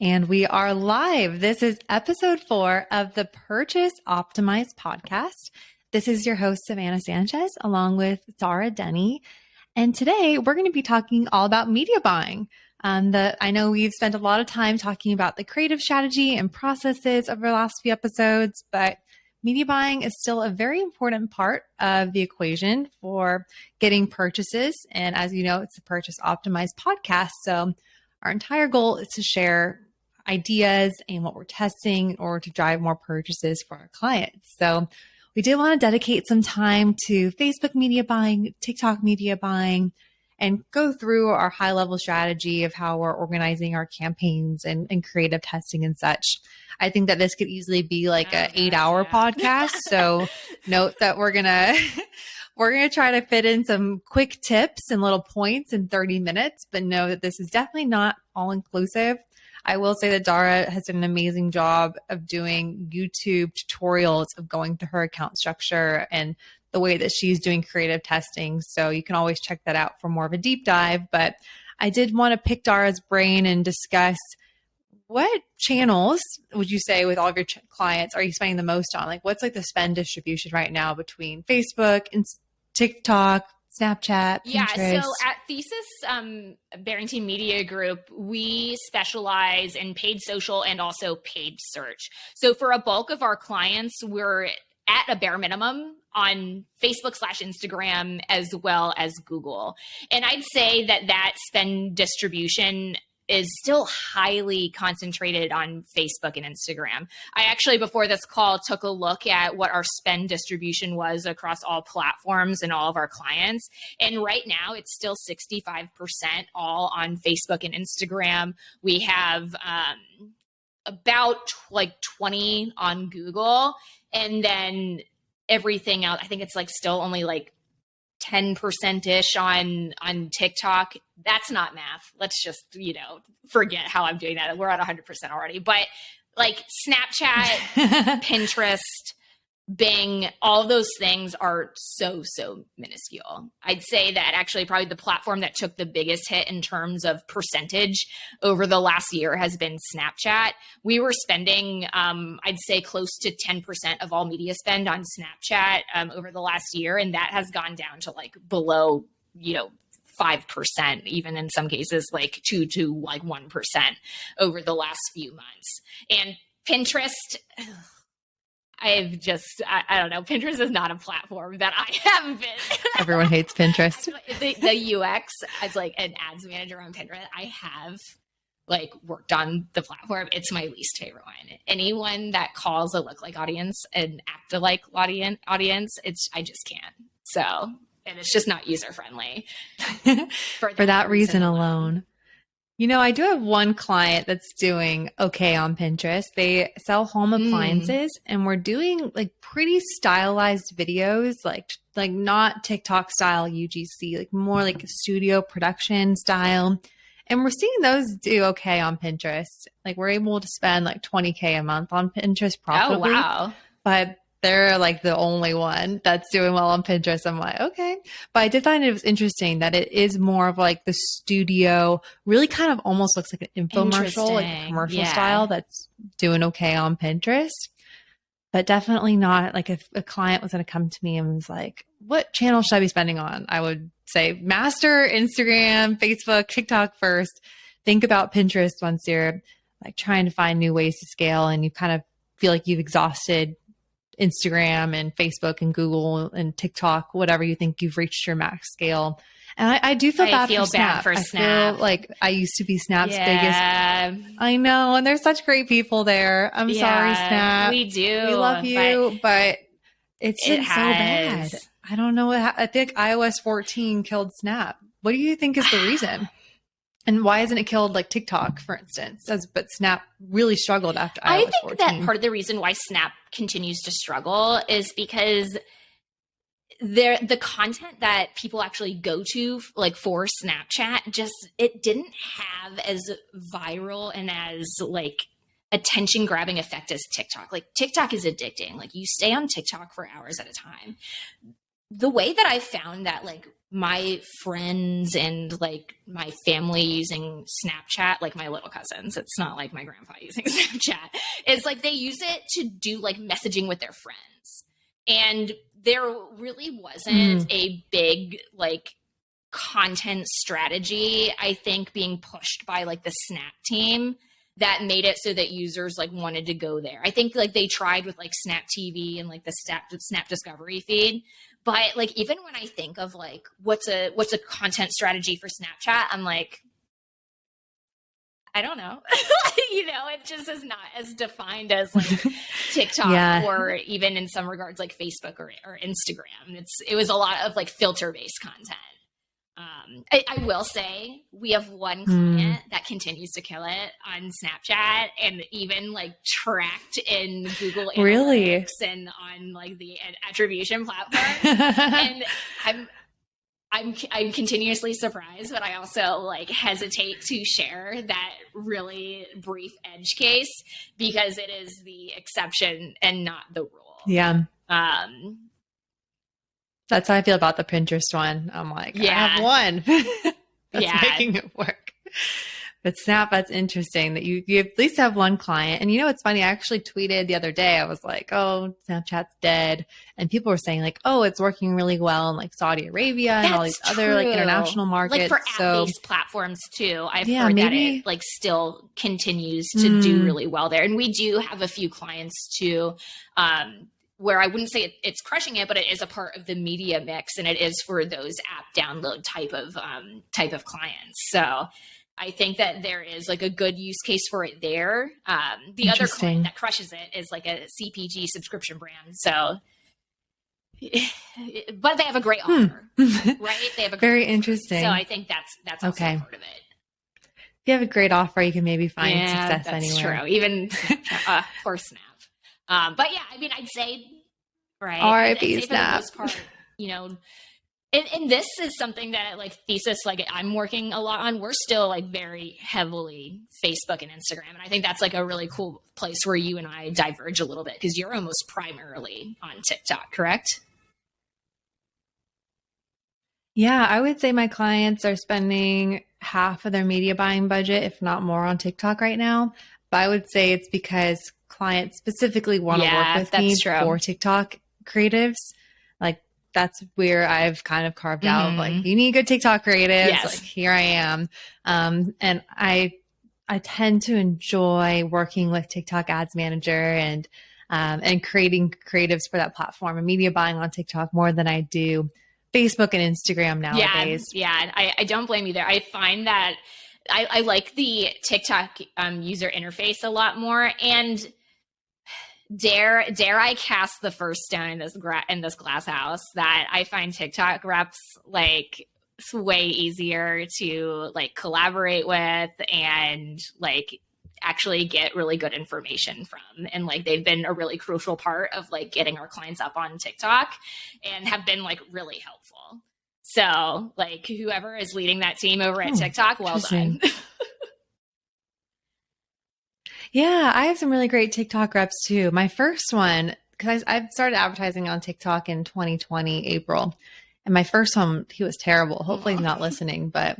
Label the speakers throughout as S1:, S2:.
S1: And we are live. This is episode 4 of the Purchase Optimized podcast. This is your host, Savannah Sanchez, along with Dara Denny. And today we're going to be talking all about media buying. I know we've spent a lot of time talking about the creative strategy and processes over the last few episodes, but media buying is still a very important part of the equation for getting purchases. And as you know, it's a Purchase Optimized podcast. So our entire goal is to share ideas and what we're testing in order to drive more purchases for our clients. So we did want to dedicate some time to Facebook media buying, TikTok media buying, and go through our high level strategy of how we're organizing our campaigns and creative testing and such. I think that this could easily be like an 8-hour podcast. So note that we're going to try to fit in some quick tips and little points in 30 minutes, but know that this is definitely not all inclusive. I will say that Dara has done an amazing job of doing YouTube tutorials of going through her account structure and the way that she's doing creative testing. So you can always check that out for more of a deep dive. But I did want to pick Dara's brain and discuss what channels would you say with all of your clients are you spending the most on? Like what's like the spend distribution right now between Facebook and TikTok, Snapchat, Pinterest?
S2: Yeah, so at Thesis Barrington Media Group, we specialize in paid social and also paid search. So for a bulk of our clients, we're at a bare minimum on Facebook/Instagram as well as Google. And I'd say that spend distribution is still highly concentrated on Facebook and Instagram. I actually, before this call, took a look at what our spend distribution was across all platforms and all of our clients. And right now it's still 65% all on Facebook and Instagram. We have about like 20 on Google, and then everything else, I think it's like still only like 10%-ish on TikTok. That's not math. Let's just, forget how I'm doing that. We're at 100% already. But like Snapchat, Pinterest, Bing, all of those things are so minuscule. I'd say that actually probably the platform that took the biggest hit in terms of percentage over the last year has been Snapchat. We were spending, I'd say close to 10% of all media spend on Snapchat over the last year. And that has gone down to like below, 5%, even in some cases like 2 to like 1% over the last few months. And Pinterest, I don't know. Pinterest is not a platform that I have been.
S1: Everyone hates Pinterest.
S2: The UX as like an ads manager on Pinterest, I have like worked on the platform. It's my least favorite one. Anyone that calls a look-like audience an act-alike audience, I just can't. So, and it's just not user-friendly.
S1: For that reason alone. I do have one client that's doing okay on Pinterest. They sell home appliances and we're doing like pretty stylized videos, like not TikTok style UGC, like more like studio production style. And we're seeing those do okay on Pinterest. Like we're able to spend like $20K a month on Pinterest profitably.
S2: Oh, wow.
S1: But they're like the only one that's doing well on Pinterest. I'm like, okay. But I did find it was interesting that it is more of like the studio, really kind of almost looks like an infomercial, like a commercial style that's doing okay on Pinterest. But definitely not like if a client was going to come to me and was like, what channel should I be spending on? I would say master Instagram, Facebook, TikTok first. Think about Pinterest once you're like trying to find new ways to scale and you kind of feel like you've exhausted Instagram and Facebook and Google and TikTok, whatever you think you've reached your max scale. And I do feel bad for Snap. I feel like I used to be Snap's biggest. I know. And there's such great people there. I'm sorry, Snap.
S2: We do.
S1: We love you, but it's been so bad. I don't know. I think iOS 14 killed Snap. What do you think is the reason? And why isn't it killed like TikTok, for instance? But Snap really struggled after iOS 14.
S2: I think that part of the reason why Snap continues to struggle is because the content that people actually go to like for Snapchat it didn't have as viral and as like attention grabbing effect as TikTok. Like TikTok is addicting. Like you stay on TikTok for hours at a time. The way that I found that like my friends and like my family using Snapchat, like my little cousins, it's not like my grandpa using Snapchat, is like they use it to do like messaging with their friends. And there really wasn't a big like content strategy, I think, being pushed by like the Snap team that made it so that users like wanted to go there. I think like they tried with like Snap TV and like the Snap Discovery feed. But like, even when I think of like, what's a content strategy for Snapchat, I'm like, I don't know. It just is not as defined as like TikTok or even in some regards like Facebook or Instagram. It was a lot of like filter based content. I will say we have one client that continues to kill it on Snapchat and even like tracked in Google Analytics and on like the attribution platform. And I'm continuously surprised, but I also like hesitate to share that really brief edge case because it is the exception and not the rule.
S1: Yeah. That's how I feel about the Pinterest one. I'm like, I have one that's making it work. But Snap, that's interesting that you at least have one client. And it's funny. I actually tweeted the other day. I was like, oh, Snapchat's dead. And people were saying like, oh, it's working really well in like Saudi Arabia and all these other like international markets.
S2: Like for app-based platforms too. I've heard that it like still continues to do really well there. And we do have a few clients too, where I wouldn't say it's crushing it, but it is a part of the media mix, and it is for those app download type of clients. So I think that there is like a good use case for it there. The other client that crushes it is like a CPG subscription brand. So, but they have a great offer, right? They have a
S1: very interesting.
S2: So I think that's also part of it.
S1: If you have a great offer, you can maybe find success anywhere.
S2: True. Even for Snap. But yeah, I mean, I'd say, right.
S1: R.I.P. Snap.
S2: For the most part, and this is something that like Thesis, like I'm working a lot on. We're still like very heavily Facebook and Instagram. And I think that's like a really cool place where you and I diverge a little bit because you're almost primarily on TikTok, correct?
S1: Yeah, I would say my clients are spending half of their media buying budget, if not more, on TikTok right now. But I would say it's because clients specifically want to work with me for TikTok creatives. Like that's where I've kind of carved out, like, you need good TikTok creatives. Yes. Like here I am. And I tend to enjoy working with TikTok ads manager and creating creatives for that platform and media buying on TikTok more than I do Facebook and Instagram nowadays.
S2: Yeah. I don't blame you there. I find that I like the TikTok user interface a lot more, and dare I cast the first stone in this glass house that I find TikTok reps like way easier to like collaborate with and like actually get really good information from. And like they've been a really crucial part of like getting our clients up on TikTok and have been like really helpful. So like whoever is leading that team over at TikTok, well done.
S1: Yeah, I have some really great TikTok reps too. My first one, because I've started advertising on TikTok in 2020, April. And my first one, he was terrible. Hopefully he's not listening, but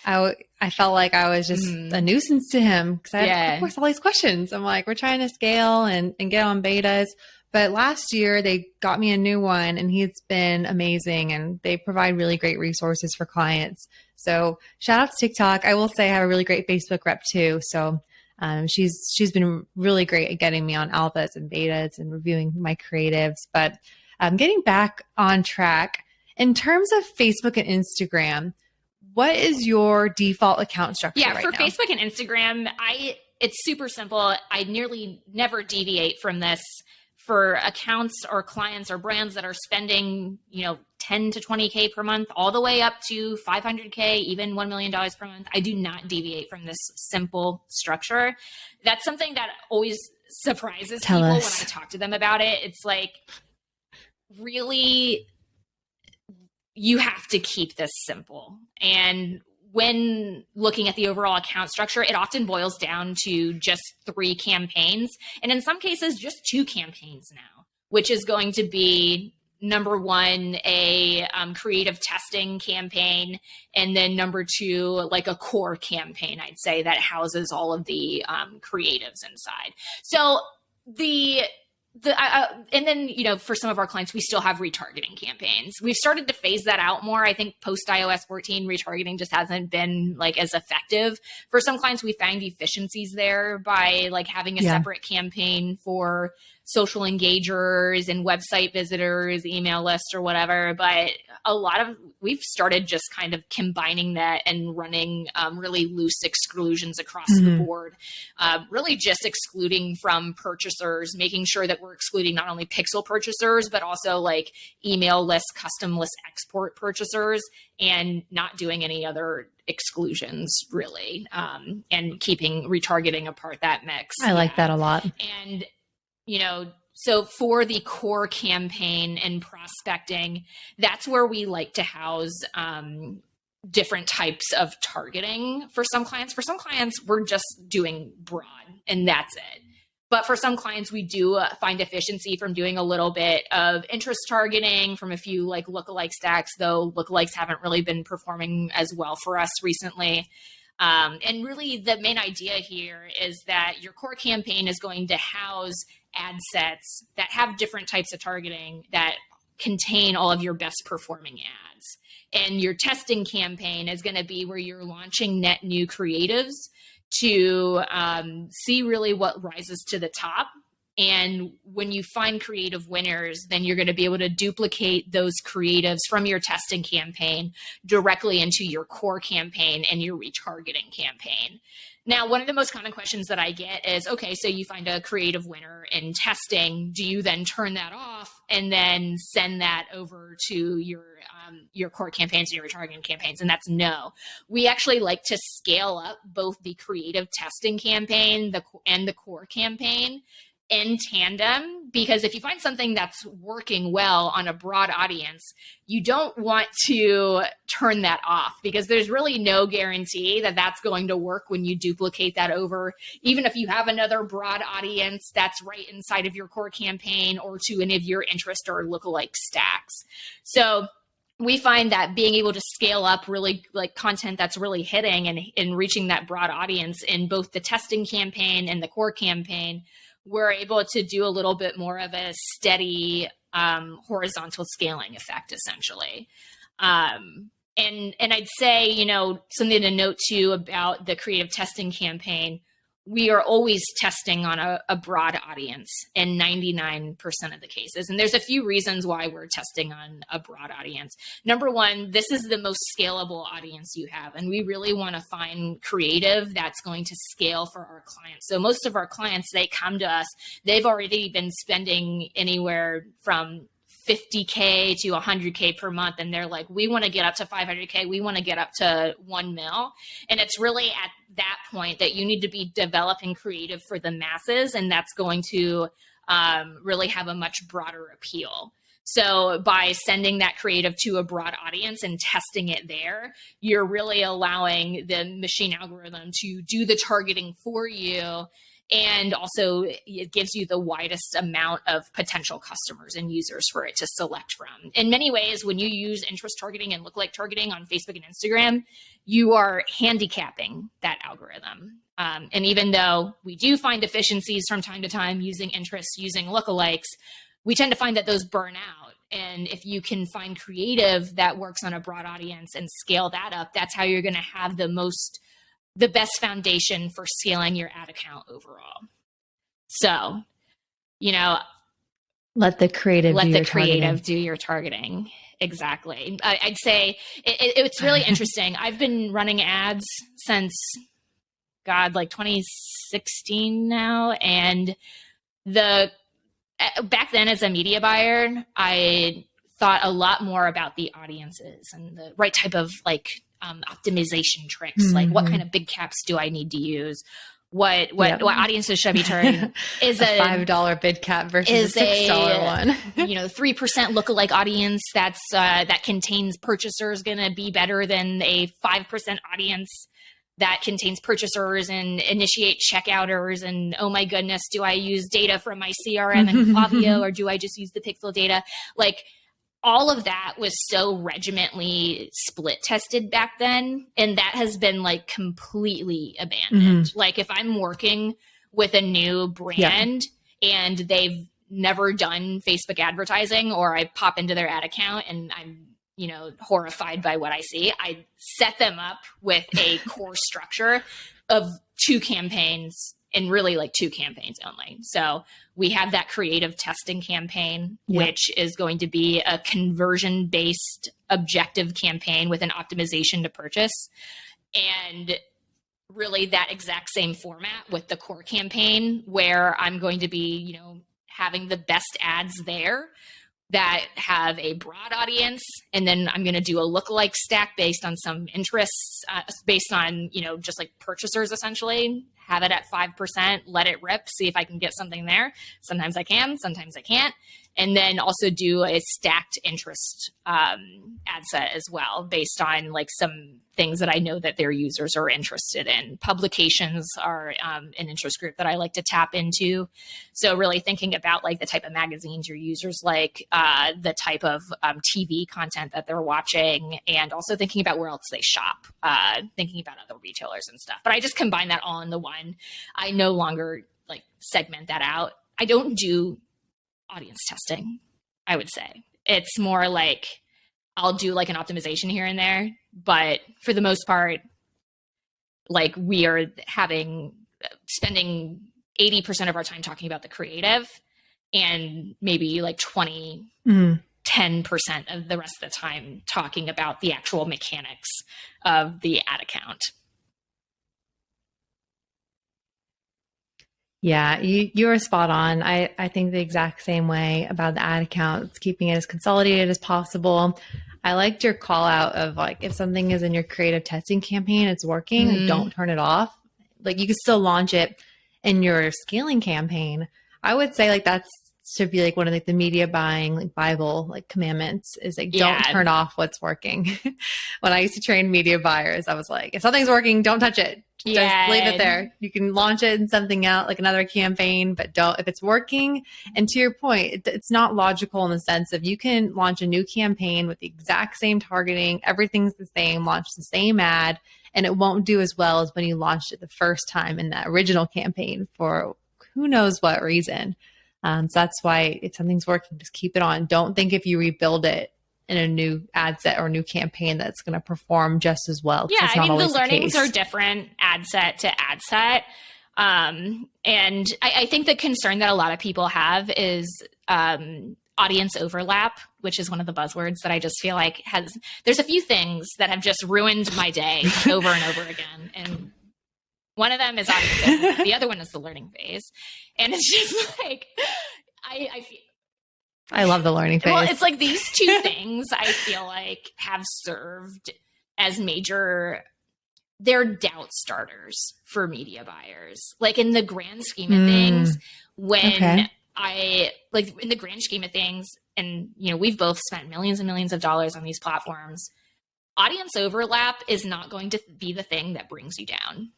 S1: I felt like I was just a nuisance to him because I had, of course, all these questions. I'm like, we're trying to scale and get on betas. But last year they got me a new one and he's been amazing and they provide really great resources for clients. So shout out to TikTok. I will say I have a really great Facebook rep too. So she's been really great at getting me on alphas and betas and reviewing my creatives. But getting back on track, in terms of Facebook and Instagram, what is your default account structure right now?
S2: For Facebook and Instagram, it's super simple. I nearly never deviate from this. For accounts or clients or brands that are spending, 10 to 20K per month, all the way up to 500K, even $1 million per month, I do not deviate from this simple structure. That's something that always surprises people when I talk to them about it. It's like, really, you have to keep this simple. And when looking at the overall account structure, it often boils down to just 3 campaigns. And in some cases, just 2 campaigns now, which is going to be number one, a creative testing campaign, and then number two, like a core campaign, I'd say, that houses all of the creatives inside. So and then, for some of our clients, we still have retargeting campaigns. We've started to phase that out more. I think post iOS 14, retargeting just hasn't been like as effective. For some clients, we find efficiencies there by like having a separate campaign for social engagers and website visitors, email lists or whatever. But we've started just kind of combining that and running really loose exclusions across the board, really just excluding from purchasers, making sure that we're excluding not only pixel purchasers, but also like email list, custom list export purchasers, and not doing any other exclusions really, and keeping retargeting apart that mix.
S1: I like that a lot.
S2: And so for the core campaign and prospecting, that's where we like to house different types of targeting for some clients. For some clients, we're just doing broad and that's it. But for some clients, we do find efficiency from doing a little bit of interest targeting from a few like lookalike stacks, though lookalikes haven't really been performing as well for us recently. And really the main idea here is that your core campaign is going to house ad sets that have different types of targeting that contain all of your best performing ads. And your testing campaign is going to be where you're launching net new creatives to see really what rises to the top. And when you find creative winners, then you're going to be able to duplicate those creatives from your testing campaign directly into your core campaign and your retargeting campaign. Now, one of the most common questions that I get is, okay, so you find a creative winner in testing. Do you then turn that off and then send that over to your core campaigns and your retargeting campaigns? And that's no. We actually like to scale up both the creative testing campaign and the core campaign in tandem, because if you find something that's working well on a broad audience, you don't want to turn that off, because there's really no guarantee that that's going to work when you duplicate that over, even if you have another broad audience that's right inside of your core campaign or to any of your interest or lookalike stacks. So we find that being able to scale up really like content that's really hitting and reaching that broad audience in both the testing campaign and the core campaign, we're able to do a little bit more of a steady horizontal scaling effect, essentially. And I'd say, something to note too about the creative testing campaign, we are always testing on a broad audience in 99% of the cases. And there's a few reasons why we're testing on a broad audience. Number one, this is the most scalable audience you have. And we really want to find creative that's going to scale for our clients. So most of our clients, they come to us, they've already been spending anywhere from $50K to $100K per month. And they're like, we want to get up to $500K. We want to get up to $1 million. And it's really at that point that you need to be developing creative for the masses. And that's going to really have a much broader appeal. So by sending that creative to a broad audience and testing it there, you're really allowing the machine algorithm to do the targeting for you. And also it gives you the widest amount of potential customers and users for it to select from. In many ways, when you use interest targeting and lookalike targeting on Facebook and Instagram, you are handicapping that algorithm. And even though we do find efficiencies from time to time using interests, using lookalikes, we tend to find that those burn out. And if you can find creative that works on a broad audience and scale that up, that's how you're going to have the best foundation for scaling your ad account overall. So,
S1: let the creative
S2: do your targeting. Exactly. I'd say it's really interesting. I've been running ads since, like 2016 now. And back then as a media buyer, I thought a lot more about the audiences and the right type of optimization tricks, like what kind of big caps do I need to use? What audiences should I be targeting? Is
S1: a $5 bid cap versus a $6 one.
S2: 3% lookalike audience that contains purchasers going to be better than a 5% audience that contains purchasers and initiate checkouters? And oh my goodness, do I use data from my CRM and Klaviyo or do I just use the pixel data? all of that was so regimentally split tested back then. And that has been like completely abandoned. Like if I'm working with a new brand and they've never done Facebook advertising, or I pop into their ad account and I'm, horrified by what I see, I set them up with a core structure of 2 campaigns, and really like 2 campaigns only. So we have that creative testing campaign, which is going to be a conversion-based objective campaign with an optimization to purchase. And really that exact same format with the core campaign, where I'm going to be, having the best ads there that have a broad audience. And then I'm going to do a lookalike stack based on some interests, based on, just like purchasers, essentially. Have it at 5%, let it rip, see if I can get something there. Sometimes I can, sometimes I can't. And then also do a stacked interest ad set as well, based on like some things that I know that their users are interested in. Publications are an interest group that I like to tap into. So really thinking about like the type of magazines your users like, the type of TV content that they're watching, and also thinking about where else they shop, thinking about other retailers and stuff. But I just combine that all into one. I no longer like segment that out. I don't do audience testing, I would say. It's more like I'll do like an optimization here and there, but for the most part, like we are spending 80% of our time talking about the creative, and maybe like 10% of the rest of the time talking about the actual mechanics of the ad account.
S1: Yeah, you are spot on. I think the exact same way about the ad accounts, keeping it as consolidated as possible. I liked your call out of like, if something is in your creative testing campaign, it's working, like, don't turn it off. Like you can still launch it in your scaling campaign. I would say like that's should be like one of like the media buying like Bible like commandments is like don't turn off what's working. When I used to train media buyers, I was like, if something's working, don't touch it. Just leave it there. You can launch it in something else, like another campaign, but don't, if it's working. And to your point, it's not logical in the sense of you can launch a new campaign with the exact same targeting. Everything's the same, launch the same ad, and it won't do as well as when you launched it the first time in that original campaign for who knows what reason. So that's why if something's working, just keep it on. Don't think if you rebuild it in a new ad set or new campaign that's going to perform just as well.
S2: Yeah, I mean, the learnings are different ad set to ad set. And I think the concern that a lot of people have is audience overlap, which is one of the buzzwords that I just feel like there's a few things that have just ruined my day over and over again. And one of them is audience overlap. The other one is the learning phase. And it's just like, I feel,
S1: I love the learning phase.
S2: Well, it's like these 2 things I feel like have served as they're doubt starters for media buyers. Like in the grand scheme of things, in the grand scheme of things, and we've both spent millions and millions of dollars on these platforms, audience overlap is not going to be the thing that brings you down.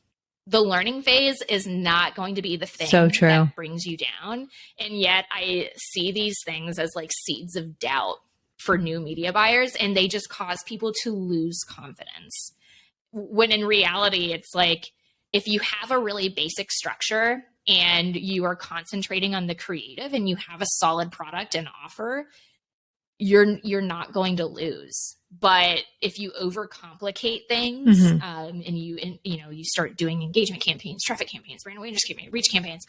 S2: The learning phase is not going to be the thing that brings you down. And yet I see these things as like seeds of doubt for new media buyers, and they just cause people to lose confidence. When in reality, it's like, if you have a really basic structure and you are concentrating on the creative and you have a solid product and offer, you're not going to lose. But if you overcomplicate things, and you start doing engagement campaigns, traffic campaigns, brand awareness campaigns, reach campaigns,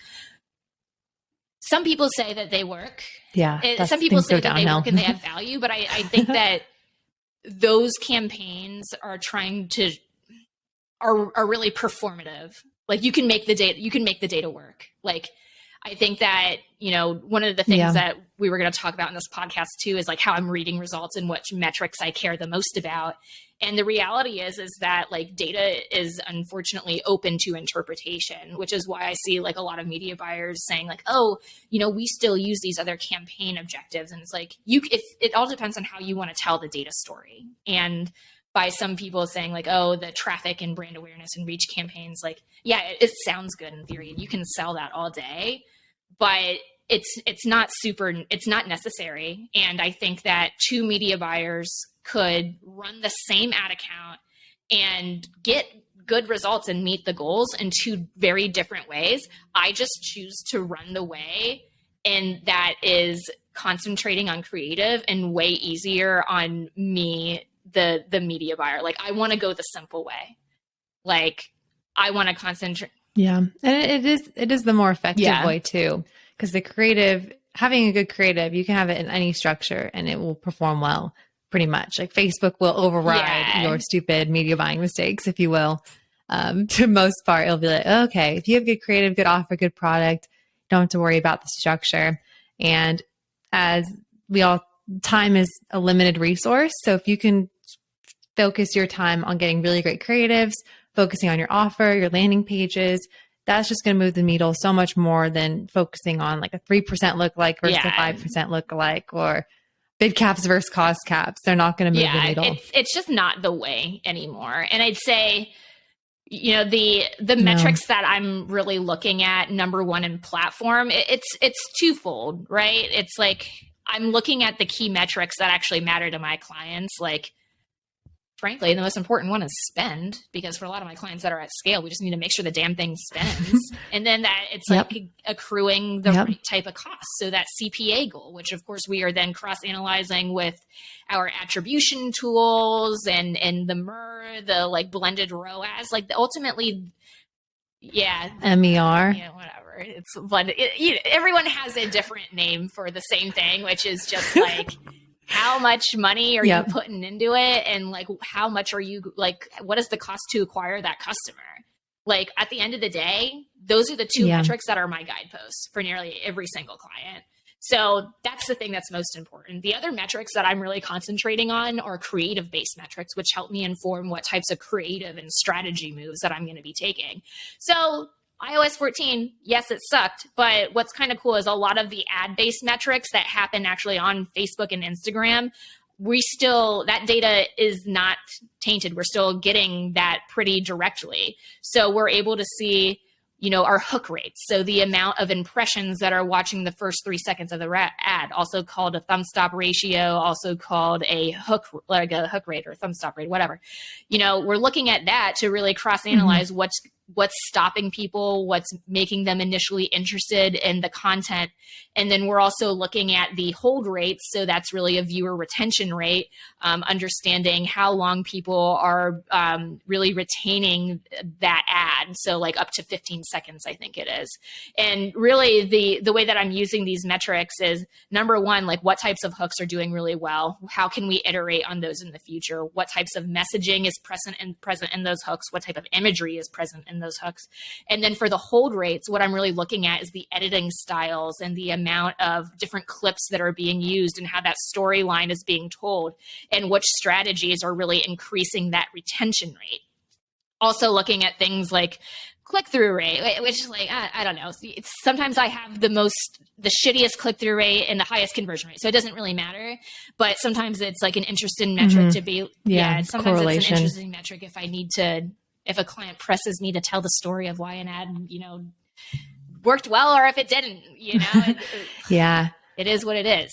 S2: some people say that they work.
S1: Yeah.
S2: Some people say that they work and they have value, but I think that those campaigns are are really performative. Like you can make the data work. Like I think that, one of the things that we were going to talk about in this podcast too is like how I'm reading results and what metrics I care the most about. And the reality is that like data is unfortunately open to interpretation, which is why I see like a lot of media buyers saying like, oh, we still use these other campaign objectives. And it's like, it all depends on how you want to tell the data story. And by some people saying like, oh, the traffic and brand awareness and reach campaigns, like, yeah, it sounds good in theory and you can sell that all day. But it's not necessary. And I think that two media buyers could run the same ad account and get good results and meet the goals in two very different ways. I just choose to run the way, and that is concentrating on creative and way easier on me, the media buyer. Like, I want to go the simple way. Like, I want to concentrate.
S1: Yeah. And it is the more effective way too. Because the creative, having a good creative, you can have it in any structure and it will perform well, pretty much. Like Facebook will override your stupid media buying mistakes, if you will. To most part, it'll be like, okay, if you have good creative, good offer, good product, don't have to worry about the structure. And as time is a limited resource. So if you can focus your time on getting really great creatives, focusing on your offer, your landing pages, that's just going to move the needle so much more than focusing on like a 3% lookalike versus a 5% lookalike, or bid caps versus cost caps. They're not going to move the needle.
S2: It's just not the way anymore. And I'd say, the metrics that I'm really looking at, number one, in platform, it's twofold, right? It's like, I'm looking at the key metrics that actually matter to my clients. Like, frankly, the most important one is spend, because for a lot of my clients that are at scale, we just need to make sure the damn thing spends. And then that it's like accruing the right type of cost. So that CPA goal, which of course we are then cross-analyzing with our attribution tools and the MER, the like blended ROAS, like ultimately,
S1: MER.
S2: Yeah, whatever. It's blended. Everyone has a different name for the same thing, which is just like, how much money are you putting into it? And like, how much are you, like, what is the cost to acquire that customer? Like, at the end of the day, those are the two metrics that are my guideposts for nearly every single client. So that's the thing that's most important. The other metrics that I'm really concentrating on are creative-based metrics, which help me inform what types of creative and strategy moves that I'm going to be taking. So iOS 14, yes, it sucked, but what's kind of cool is a lot of the ad-based metrics that happen actually on Facebook and Instagram, that data is not tainted. We're still getting that pretty directly. So we're able to see, our hook rates. So the amount of impressions that are watching the first 3 seconds of the ad, also called a thumb stop ratio, also called a hook rate or thumb stop rate, whatever. We're looking at that to really cross-analyze what's stopping people, what's making them initially interested in the content. And then we're also looking at the hold rates. So that's really a viewer retention rate, understanding how long people are really retaining that ad. So like up to 15 seconds, I think it is. And really the way that I'm using these metrics is, number one, like, what types of hooks are doing really well? How can we iterate on those in the future? What types of messaging is present in those hooks? What type of imagery is present in those hooks? And then for the hold rates, what I'm really looking at is the editing styles and the amount of different clips that are being used and how that storyline is being told, and which strategies are really increasing that retention rate. Also looking at things like click-through rate, which is like, I don't know. Sometimes I have the shittiest click-through rate and the highest conversion rate. So it doesn't really matter, but sometimes it's like an interesting metric to be, sometimes it's an interesting metric if a client presses me to tell the story of why an ad, worked well, or if it didn't, it is what it is.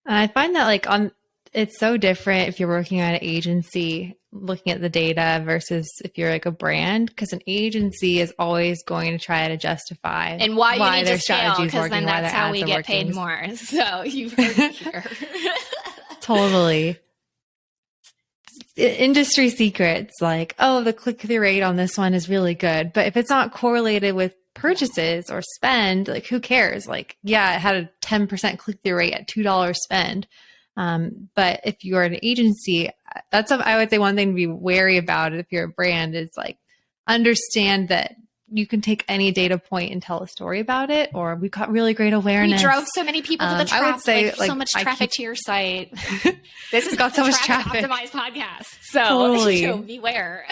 S1: I find that it's so different if you're working at an agency looking at the data versus if you're like a brand, because an agency is always going to try to justify
S2: and why you need their to scale, because then that's how we get paid more. So you've heard it here.
S1: Totally. Industry secrets, like, oh, the click-through rate on this one is really good. But if it's not correlated with purchases or spend, like, who cares? Like, yeah, it had a 10% click-through rate at $2 spend. But if you're an agency, I would say one thing to be wary about if you're a brand is like, understand that you can take any data point and tell a story about it, or we got really great awareness.
S2: We drove so many people to the traffic. I would say so much traffic to your site. This has got so much traffic. Optimized podcast. So totally. Beware.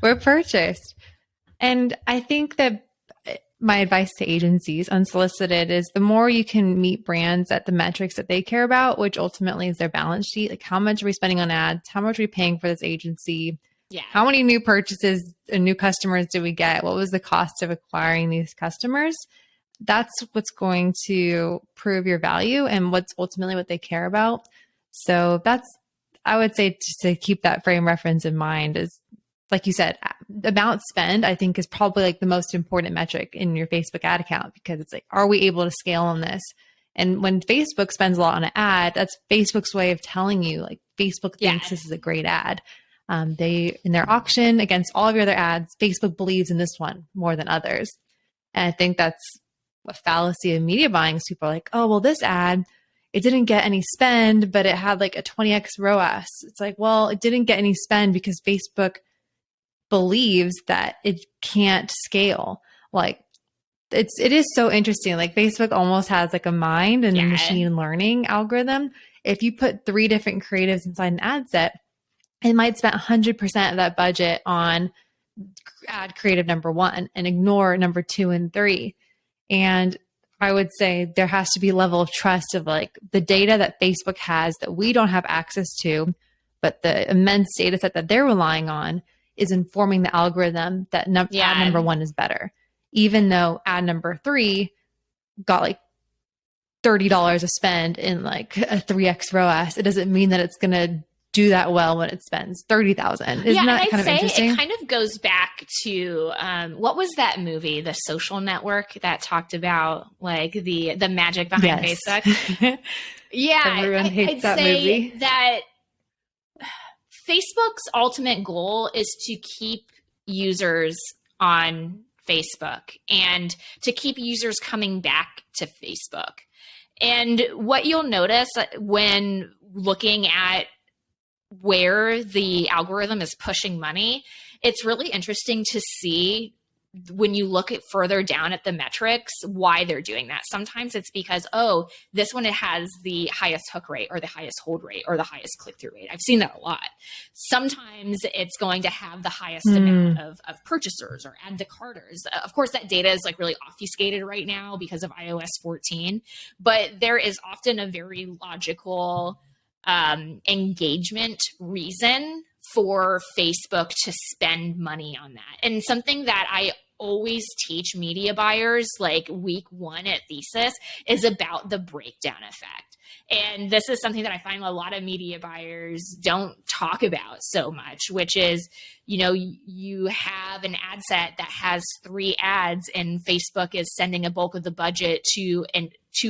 S1: We're purchased. And I think that my advice to agencies, unsolicited, is the more you can meet brands at the metrics that they care about, which ultimately is their balance sheet. Like, how much are we spending on ads? How much are we paying for this agency?
S2: Yeah.
S1: How many new purchases and new customers did we get? What was the cost of acquiring these customers? that's what's going to prove your value and what's ultimately what they care about. So that's, I would say, just to keep that frame reference in mind is, like you said, amount spend, I think, is probably like the most important metric in your Facebook ad account, because it's like, are we able to scale on this? And when Facebook spends a lot on an ad, that's Facebook's way of telling you, like, Facebook thinks this is a great ad. They, in their auction against all of your other ads, Facebook believes in this one more than others. And I think that's a fallacy of media buying. Is people are like, oh, well, this ad, it didn't get any spend, but it had like a 20x ROAS. It's like, well, it didn't get any spend because Facebook believes that it can't scale. Like, it is so interesting. Like, Facebook almost has like a mind and a machine learning algorithm. If you put 3 different creatives inside an ad set, it might spend 100% of that budget on ad creative number 1 and ignore number 2 and 3. And I would say there has to be a level of trust of like the data that Facebook has that we don't have access to, but the immense data set that they're relying on is informing the algorithm that ad number 1 is better. Even though ad number 3 got like $30 of spend in like a 3x ROAS, it doesn't mean that it's going to do that well when it spends $30,000. Isn't that kind of interesting?
S2: It kind of goes back to what was that movie, The Social Network, that talked about like the magic behind Facebook?
S1: Everyone hates that movie.
S2: That Facebook's ultimate goal is to keep users on Facebook and to keep users coming back to Facebook. And what you'll notice when looking at where the algorithm is pushing money, it's really interesting to see when you look at further down at the metrics, why they're doing that. Sometimes it's because, oh, this one, it has the highest hook rate or the highest hold rate or the highest click-through rate. I've seen that a lot. Sometimes it's going to have the highest amount of purchasers or add to carters. Of course, that data is like really obfuscated right now because of iOS 14, but there is often a very logical engagement reason for Facebook to spend money on that. And something that I always teach media buyers, like week 1 at Thesis, is about the breakdown effect. And this is something that I find a lot of media buyers don't talk about so much, which is, you know, you have an ad set that has 3 ads and Facebook is sending a bulk of the budget to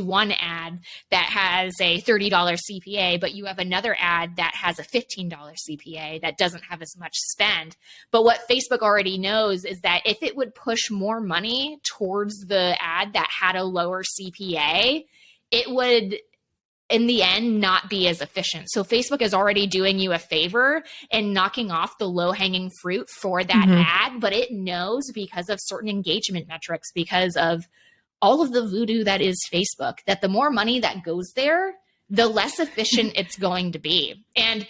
S2: one ad that has a $30 CPA, but you have another ad that has a $15 CPA that doesn't have as much spend. But what Facebook already knows is that if it would push more money towards the ad that had a lower CPA, it would, in the end, not be as efficient. So Facebook is already doing you a favor and knocking off the low-hanging fruit for that ad, but it knows because of certain engagement metrics, because of all of the voodoo that is Facebook, that the more money that goes there, the less efficient it's going to be. And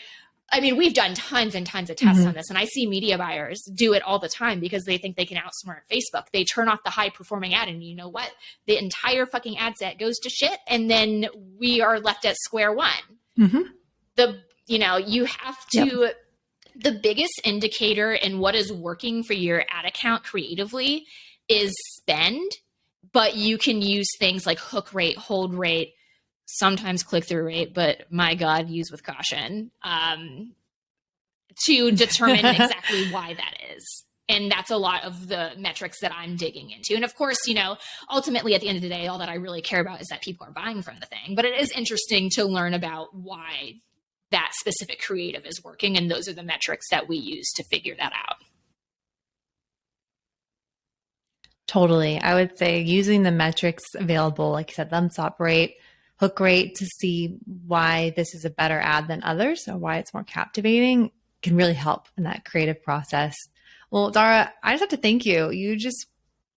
S2: I mean, we've done tons and tons of tests on this, and I see media buyers do it all the time because they think they can outsmart Facebook. They turn off the high performing ad, and you know what? The entire fucking ad set goes to shit, and then we are left at square one. You have to, the biggest indicator in what is working for your ad account creatively is spend, but you can use things like hook rate, hold rate, sometimes click-through rate, but my God, use with caution, to determine exactly why that is. And that's a lot of the metrics that I'm digging into. And of course, you know, ultimately at the end of the day, all that I really care about is that people are buying from the thing. But it is interesting to learn about why that specific creative is working. And those are the metrics that we use to figure that out.
S1: Totally. I would say using the metrics available, like you said, thumbs up rate, hook rate, to see why this is a better ad than others or why it's more captivating can really help in that creative process. Well, Dara, I just have to thank you. You just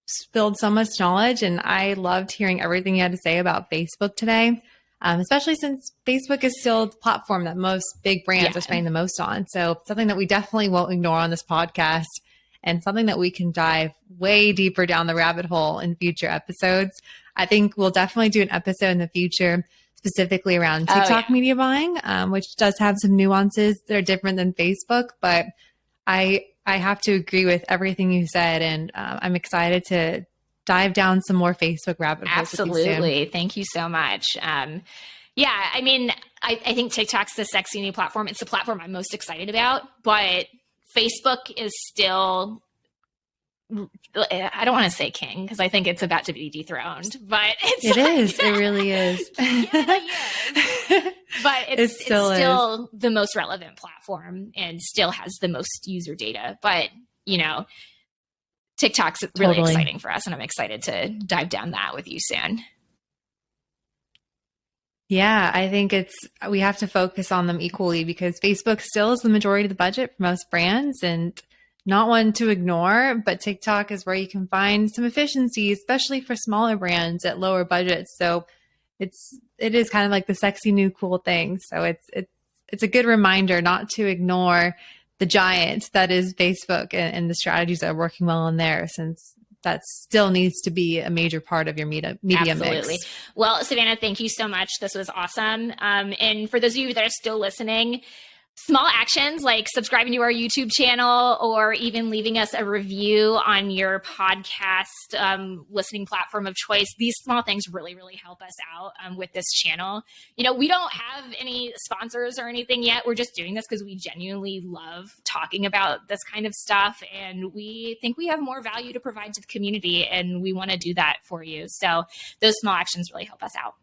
S1: spilled so much knowledge, and I loved hearing everything you had to say about Facebook today, especially since Facebook is still the platform that most big brands are spending the most on. So something that we definitely won't ignore on this podcast, and something that we can dive way deeper down the rabbit hole in future episodes. I think we'll definitely do an episode in the future specifically around TikTok media buying, which does have some nuances that are different than Facebook. But I have to agree with everything you said, and I'm excited to dive down some more Facebook rabbit holes.
S2: Absolutely. Thank you so much. Yeah, I mean, I think TikTok's the sexy new platform. It's the platform I'm most excited about, but Facebook is still, I don't want to say king because I think it's about to be dethroned, but
S1: it is. It really is.
S2: But it's still the most relevant platform and still has the most user data. But, you know, TikTok's really exciting for us, and I'm excited to dive down that with you soon.
S1: Yeah, I think we have to focus on them equally because Facebook still is the majority of the budget for most brands and not one to ignore, but TikTok is where you can find some efficiency, especially for smaller brands at lower budgets. So it is kind of like the sexy new cool thing. So it's a good reminder not to ignore the giant that is Facebook and the strategies that are working well in there, since that still needs to be a major part of your media
S2: Absolutely.
S1: mix.
S2: Well, Savannah, thank you so much. This was awesome. And for those of you that are still listening, small actions like subscribing to our YouTube channel or even leaving us a review on your podcast listening platform of choice. These small things really, really help us out with this channel. You know, we don't have any sponsors or anything yet. We're just doing this because we genuinely love talking about this kind of stuff. And we think we have more value to provide to the community, and we want to do that for you. So those small actions really help us out.